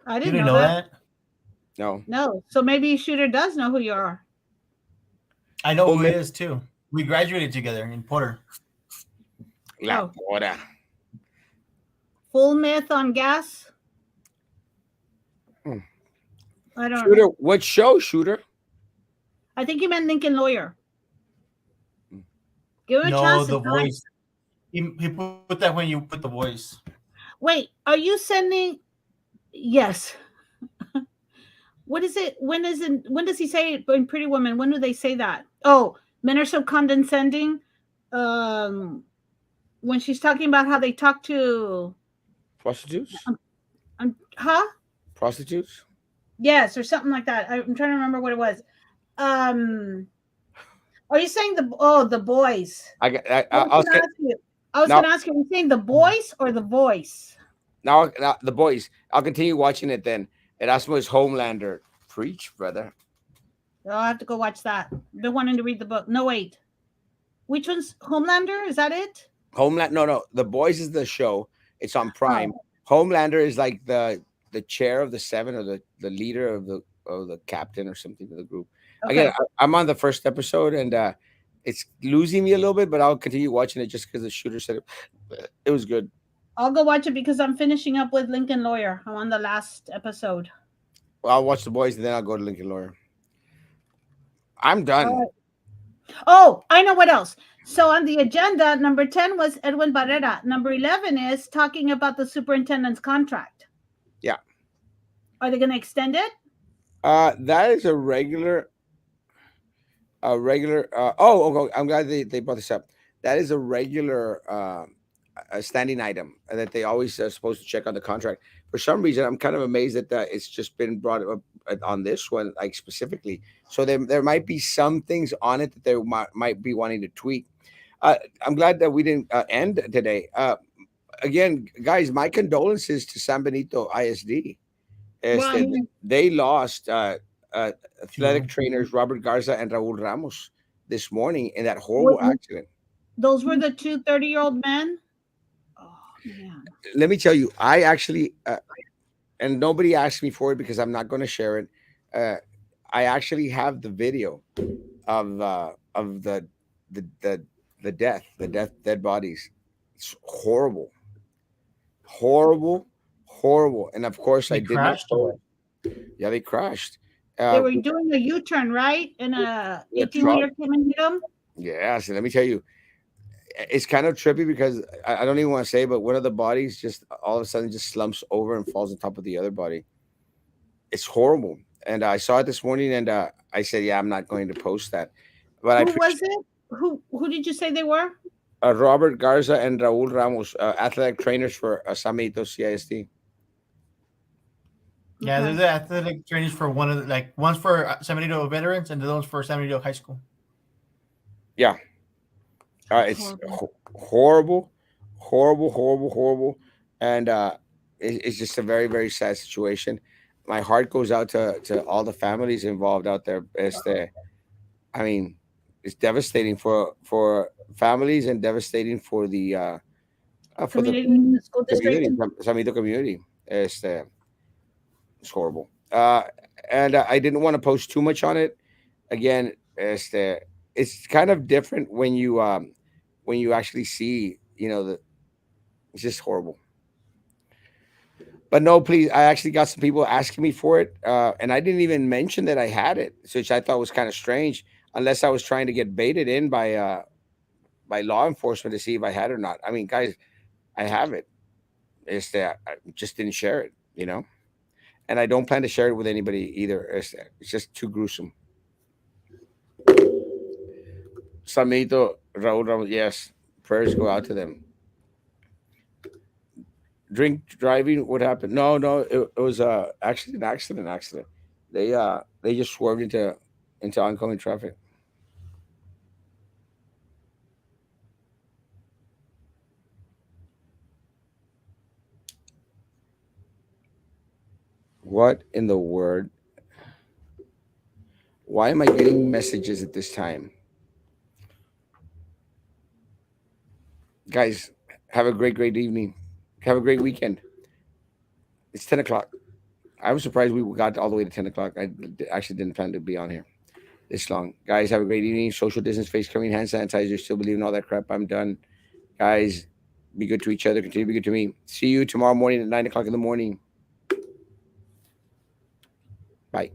I You didn't didn't know know that. that? No. No. So maybe Shooter does know who you are. I know Oh, who man. it is too. We graduated together in Porter. La Oh. Pora. Full myth on gas? Hmm. I don't know. Shooter, what show, Shooter? I think you meant Lincoln Lawyer. Give him a No, chance. the to tell him. voice. He put that when you put the voice. Wait, are you sending? Yes. What is it? When does he say it in Pretty Woman? When do they say that? Oh, men are so condescending. When she's talking about how they talk to Prostitutes? huh? Prostitutes? Yes, or something like that. I'm trying to remember what it was. Are you saying the boys? I got. I I was was gonna, gonna ask you. I was now, gonna ask you, are you saying the boys or the voice? now the boys. I'll continue watching it then. Erasmo is Homelander. Preach, brother. Oh, I'll have to go watch that. I've been wanting to read the book. No, wait. Which one's Homelander? Is that it? Homeland. No. The Boys is the show. It's on Prime. Homelander is like the chair of the seven or the leader of the captain or something of the group. Okay. Again, I'm on the first episode and it's losing me a little bit, but I'll continue watching it just because the shooter said it was good. I'll go watch it because I'm finishing up with Lincoln Lawyer. I'm on the last episode. Well, I'll watch The Boys and then I'll go to Lincoln Lawyer. I'm done. Oh, I know what else. So on the agenda, number 10 was Edwin Barrera. Number 11 is talking about the superintendent's contract. Yeah. Are they going to extend it? That is a regular. I'm glad they brought this up. That is a regular a standing item that they always are supposed to check on the contract. For some reason, I'm kind of amazed that it's just been brought up on this one, like specifically. So there might be some things on it that they might be wanting to tweak. I'm glad that we didn't end today. Again, guys, my condolences to San Benito ISD. Well, They lost athletic Two. trainers Robert Garza and Raul Ramos this morning in that horrible accident. those were the two 30-year-old men. Oh, man. Let me tell you, I actually, and nobody asked me for it because I'm not going to share it. I actually have the video of the dead bodies. It's horrible, horrible, horrible. And of course, They I did not. crashed or Yeah, they crashed. They were doing a U-turn, right? And a Yeah, 18-wheeler came and hit them. Yeah, so let me tell you, it's kind of trippy because I don't even want to say, but one of the bodies just all of a sudden just slumps over and falls on top of the other body. It's horrible. And I saw it this morning, and I said, "Yeah, I'm not going to post that." But I Who was appreciate it? Who did you say they were? Robert Garza and Raul Ramos, athletic trainers for San Benito CISD. yeah, Okay. there's the athletic trainers for one of the, like one's for San Benito veterans and the other one's for San Benito High School. Yeah, it's Horrible. horrible, and it's just a very, very sad situation. My heart goes out to all the families involved out there. I mean, it's devastating for families and devastating for the Community school district. community, San Benito community. It's horrible. And I didn't want to post too much on it. Again, it's kind of different when you actually see, it's just horrible. But no, please, I actually got some people asking me for it, and I didn't even mention that I had it, which I thought was kind of strange, unless I was trying to get baited in by law enforcement to see if I had it or not. I mean, guys, I have it. It's that I just didn't share it, and I don't plan to share it with anybody either. It's just too gruesome. Samito, Raul Ramos, yes, prayers go out to them. Drink driving, what happened? No, it was actually an accident. They just swerved into oncoming traffic. What in the word? Why am I getting messages at this time? Guys, have a great evening. Have a great weekend. It's 10 o'clock. I was surprised we got all the way to 10 o'clock. Actually didn't plan to be on here this long. Guys, have a great evening. Social distance, face covering, hand sanitizer. Still believe in all that crap. I'm done. Guys, be good to each other. Continue to be good to me. See you tomorrow morning at 9 o'clock in the morning. Bye.